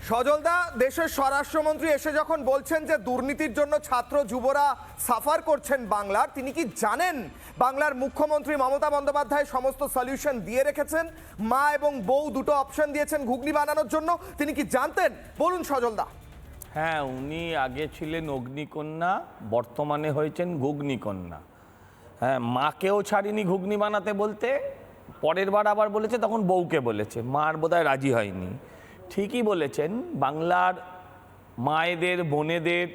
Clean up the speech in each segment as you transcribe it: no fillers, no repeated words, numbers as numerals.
সজলদা, দেশের স্বরাষ্ট্রমন্ত্রী এসে যখন বলছেন যে দুর্নীতির জন্য ছাত্র যুবরা সাফার করছেন বাংলার, তিনি কি জানেন বাংলার মুখ্যমন্ত্রী মমতা বন্দ্যোপাধ্যায় সমস্ত সলিউশন দিয়ে রেখেছেন? মা এবং বউ দুটো অপশন দিয়েছেন ঘুগনি বানানোর জন্য, তিনি কি জানতেন? বলুন সজলদা। হ্যাঁ, উনি আগে ছিলেন অগ্নিকন্যা, বর্তমানে হয়েছেন ঘুগনিকন্যা। হ্যাঁ, মাকেও ছাড়িনি ঘুগনি বানাতে বলতে, পরের বার আবার বলেছে, তখন বউকে বলেছে, মার বোধহয় রাজি হয়নি। ঠিকই বলেছেন, বাংলার মায়েদের বোনেদের,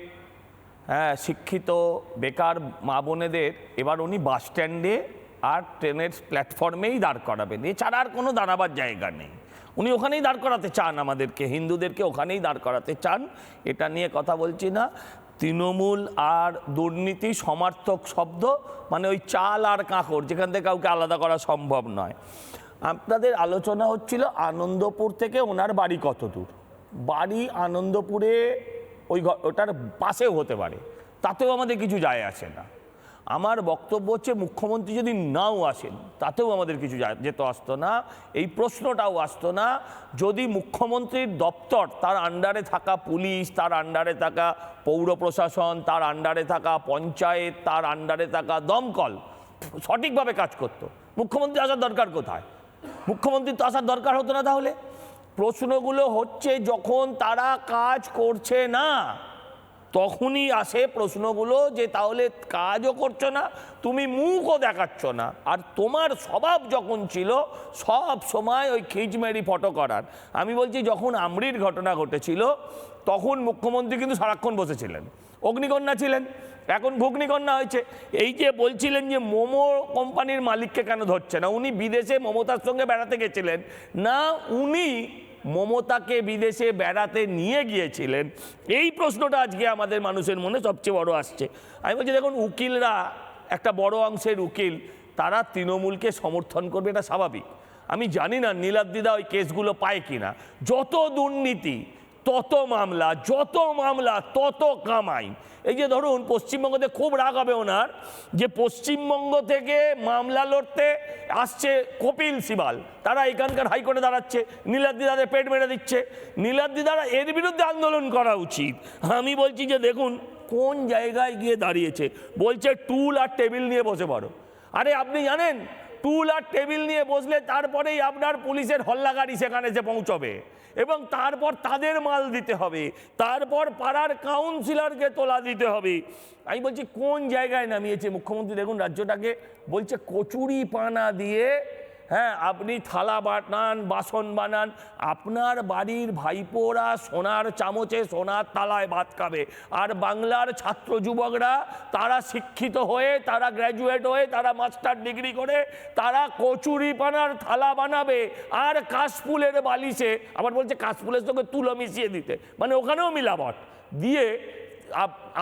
হ্যাঁ, শিক্ষিত বেকার মা বোনেদের এবার উনি বাস স্ট্যান্ডে আর ট্রেনের প্ল্যাটফর্মেই দাঁড় করাবেন, এছাড়া আর কোনো দাঁড়াবার জায়গা নেই। উনি ওখানেই দাঁড় করাতে চান, আমাদেরকে হিন্দুদেরকে ওখানেই দাঁড় করাতে চান। এটা নিয়ে কথা বলছি না। তৃণমূল আর দুর্নীতি সমার্থক শব্দ, মানে ওই চাল আর কাঁকড়, যেখান থেকে কাউকে আলাদা করা সম্ভব নয়। আপনাদের আলোচনা হচ্ছিল আনন্দপুর থেকে ওনার বাড়ি কত দূর। বাড়ি আনন্দপুরে ওটার পাশেও হতে পারে, তাতেও আমাদের কিছু যায় আসে না। আমার বক্তব্য হচ্ছে, মুখ্যমন্ত্রী যদি নাও আসেন তাতেও আমাদের কিছু যেত আসতো না, এই প্রশ্নটাও আসতো না, যদি মুখ্যমন্ত্রীর দপ্তর, তার আন্ডারে থাকা পুলিশ, তার আন্ডারে থাকা পৌর প্রশাসন, তার আন্ডারে থাকা পঞ্চায়েত, তার আন্ডারে থাকা দমকল সঠিকভাবে কাজ করতো। মুখ্যমন্ত্রী আসার দরকার কোথায়? মুখ্যমন্ত্রী তো আসার দরকার হতো না। তাহলে প্রশ্নগুলো হচ্ছে, যখন তারা কাজ করছে না তখনই আসে প্রশ্নগুলো, যে তাহলে কাজও করছো না, তুমি মুখও দেখাচ্ছ না। আর তোমার স্বভাব যখন ছিল সব সময় ওই খিচমেরি ফটো করার। আমি বলছি, যখন আমরির ঘটনা ঘটেছিল তখন মুখ্যমন্ত্রী কিন্তু সারাক্ষণ বসেছিলেন, অগ্নিকন্যা ছিলেন, এখন ঘুগনিকন্যা হয়েছে। এই যে বলছিলেন যে মোমো কোম্পানির মালিককে কেন ধরছে না, উনি বিদেশে মমতার সঙ্গে বেড়াতে গেছিলেন না, উনি মমতাকে বিদেশে বেড়াতে নিয়ে গিয়েছিলেন? এই প্রশ্নটা আজকে আমাদের মানুষের মনে সবচেয়ে বড় আসছে। আমি বলছি, দেখুন, উকিলরা, একটা বড় অংশের উকিল, তারা তৃণমূলকে সমর্থন করবে, এটা স্বাভাবিক। আমি জানি না নীলাদ্রিদা ওই কেসগুলো পায় কিনা। যত দুর্নীতি তত মামলা, যত মামলা তত কামাই। এই যে ধরুন, পশ্চিমবঙ্গতে খুব রাগ হবে ওনার, যে পশ্চিমবঙ্গ থেকে মামলা লড়তে আসছে কপিল সিবাল, তারা এখানকার হাইকোর্টে দাঁড়াচ্ছে, নীলাদ্রিদাদের পেট মেরে দিচ্ছে। নীলাদ্রিদারা এর বিরুদ্ধে আন্দোলন করা উচিত। আমি বলছি যে দেখুন কোন জায়গায় গিয়ে দাঁড়িয়েছে, বলছে টুল আর টেবিল নিয়ে বসে পড়ো। আরে আপনি জানেন, টুল আর টেবিল নিয়ে বসলে তারপরেই আপনার পুলিশের হল্লা গাড়ি সেখানে এসে পৌঁছবে, এবং তারপর তাদের মাল দিতে হবে, তারপর পাড়ার কাউন্সিলরকে তোলা দিতে হবে। আমি বলছি, কোন জায়গায় নামিয়েছে মুখ্যমন্ত্রী? দেখুন, রাজ্যটাকে বলছে কচুরি পানা দিয়ে, হ্যাঁ, আপনি থালা বানান, বাসন বানান, আপনার বাড়ির ভাইপোরা সোনার চামচে সোনার তালায় ভাত খাবে, আর বাংলার ছাত্র যুবকরা, তারা শিক্ষিত হয়ে, তারা গ্র্যাজুয়েট হয়ে, তারা মাস্টার ডিগ্রি করে, তারা কচুরি পানার থালা বানাবে, আর কাশফুলের বালিশে, আবার বলছে কাশফুলের সঙ্গে তুলো মিশিয়ে দিতে, মানে ওখানেও মিলাবট দিয়ে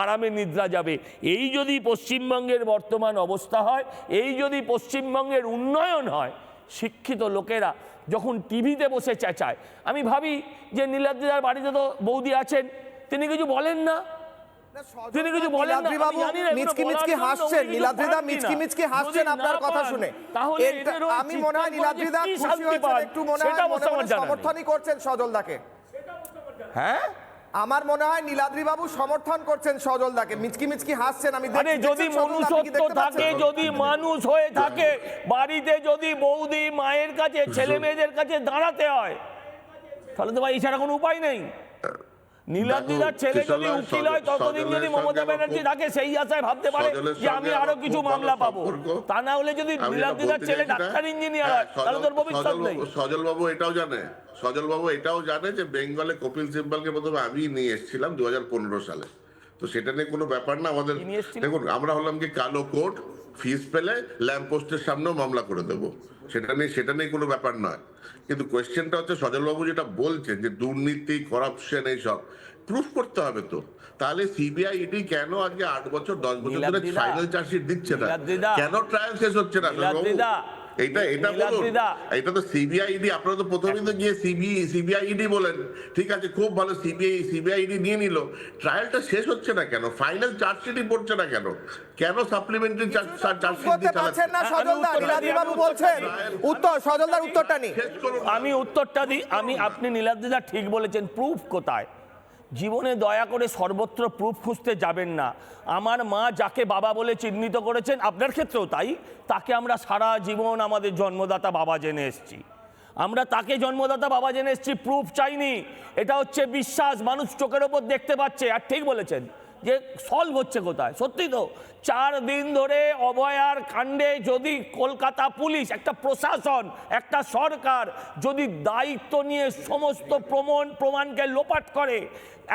আরামে নিদ্রা যাবে। এই যদি পশ্চিমবঙ্গের বর্তমান অবস্থা হয়, এই যদি পশ্চিমবঙ্গের উন্নয়ন হয়, শিক্ষিত লোকেরা যখন টিভিতে বসে চেঁচায়, আমি ভাবি যে নীলাদ্রিদার বাড়িতে তো বৌদি আছেন, তিনি কিছু বলেন না, তিনি কিছু বলেন না। মিচকি মিচকি হাসছেন নীলাদ্রিদা, মিচকি মিচকি হাসছেন আপনার কথা শুনে। আমি মনে হয় নীলাদ্রিদা খুশি হয়েছেন, একটু মনে হয় সমর্থনই করছেন সজলদাকে। হ্যাঁ, আমার মনে হয় নীলাদ্রি বাবু সমর্থন করছেন সজলদাকে, মিচকি মিচকি হাসছেন। আমি যদি মনুষ্যত্ব থাকে, যদি মানুষ হয়ে থাকে, বাড়িতে যদি বৌদি মায়ের কাছে, ছেলে মেয়েদের কাছে দাঁড়াতে হয়, তাহলে তো ভাই এছাড়া কোনো উপায় নেই। নীলাদ্রিদার ছেলে যদি উকিল হয়, ততদিন যদি মমতা ব্যানার্জি থাকে, সেই আশায় ভাবতে পারে যে আমি আরো কিছু মামলা পাবো। তা না হলে যদি নীলাদ্রিদার ছেলে ডাক্তার ইঞ্জিনিয়ার হয়, তাহলে তোর ভবিষ্যৎ নেই। সজলবাবু এটাও জানে যে বেঙ্গলে কপিল সিব্বলকে প্রথমে আমি নিয়ে এসেছিলাম 2015 সালে। তো সেটা নিয়ে কোনো ব্যাপার না আমাদের। দেখুন, আমরা হলাম কি কালো কোট, ফিস পেলে ল্যাম্পপোস্টের সামনেও মামলা করে দেবো, সেটা নিয়ে কোনো ব্যাপার নয়। কিন্তু কোয়েশ্চেনটা হচ্ছে, সজলবাবু যেটা বলছেন যে দুর্নীতি, করাপশন, এইসব প্রুফ করতে হবে। তো তাহলে সিবিআই ইডি কেন আজকে 8 বছর 10 বছর ধরে ফাইনাল চার্জশিট দিচ্ছে না? কেন ট্রায়াল শেষ হচ্ছে না? এটা বলুন, নীলাদ্রিদা। এটা তো সিবিআইডি, আপনারা তো প্রথমেই তো গিয়ে সিবিআইডি বলেন, ঠিক আছে খুব ভালো, সিবিআইডি নিয়ে নিল, ট্রায়ালটা শেষ হচ্ছে না কেন? ফাইনাল চার্জশিটই পড়ছে না কেন? কেন সাপ্লিমেন্টারি চার্জশিট করতে পারছেন না সজলদা, নীলাদ্রিবাবু বলছেন উত্তর, সজলদার উত্তরটা নিন। শেষ করুন। আমি উত্তরটা দিই। আপনি নীলাদ্রিদা ঠিক বলেছেন, প্রুফ কোথায়? জীবনে দয়া করে সর্বত্র প্রুফ খুঁজতে যাবেন না। আমার মা যাকে বাবা বলে চিহ্নিত করেছেন, আপনার ক্ষেত্রেও তাই, তাকে আমরা সারা জীবন আমাদের জন্মদাতা বাবা জেনে এসেছি। আমরা তাকে জন্মদাতা বাবা জেনে এসেছি, প্রুফ চাইনি। এটা হচ্ছে বিশ্বাস, মানুষ চোখের ওপর দেখতে পাচ্ছে। আর ঠিক বলেছেন যে সলভ হচ্ছে কোথায়? সত্যি তো 4 দিন ধরে অভয়ার কাণ্ডে যদি কলকাতা পুলিশ, একটা প্রশাসন, একটা সরকার যদি দায়িত্ব নিয়ে সমস্ত প্রমাণকে লোপাট করে,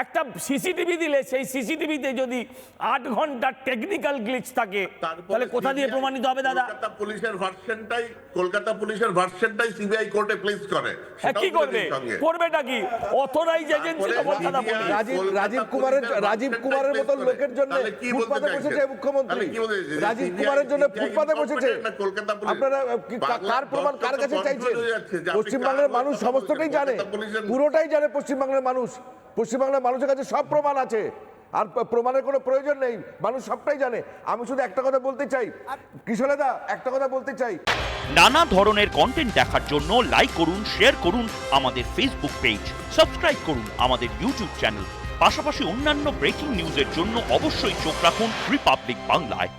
একটা সিসিটিভি দিলে সেই সিসিটিভিতে যদি 8 ঘন্টার টেকনিক্যাল গ্লিচ থাকে, তাহলে কোথা দিয়ে প্রমাণিত হবে দাদা? কলকাতা পুলিশের ভার্সনটাই সিবিআই কোর্টে প্লেস করে। হ্যাঁ, কি করবে? করবেটা কি? অথরাইজ এজেন্সি তো কলকাতা পুলিশ। রাজীব কুমারের মতন লোকের জন্য ফুটপাতে বসেছে মুখ্যমন্ত্রী। রাজীব কুমারের জন্য ফুটপাতে বসেছে। আপনারা কার প্রমাণ কার কাছে চাইছেন? পশ্চিমবাংলার মানুষ সমস্তটাই জানে, পুরোটাই জানে পশ্চিমবাংলার মানুষ। পশ্চিমবাংলার মানুষের কাছে সব প্রমাণ আছে, আর প্রমাণের কোনো প্রয়োজন নেই, মানুষ সবটাই জানে। আমি শুধু একটা কথা বলতে চাই, কিশোরদা একটা কথা বলতে চাই, নানা ধরনের কন্টেন্ট দেখার জন্য লাইক করুন, শেয়ার করুন আমাদের ফেসবুক পেজ, সাবস্ক্রাইব করুন আমাদের ইউটিউব চ্যানেল। পাশাপাশি অন্যান্য ব্রেকিং নিউজের জন্য অবশ্যই চোখ রাখুন রিপাবলিক বাংলায়।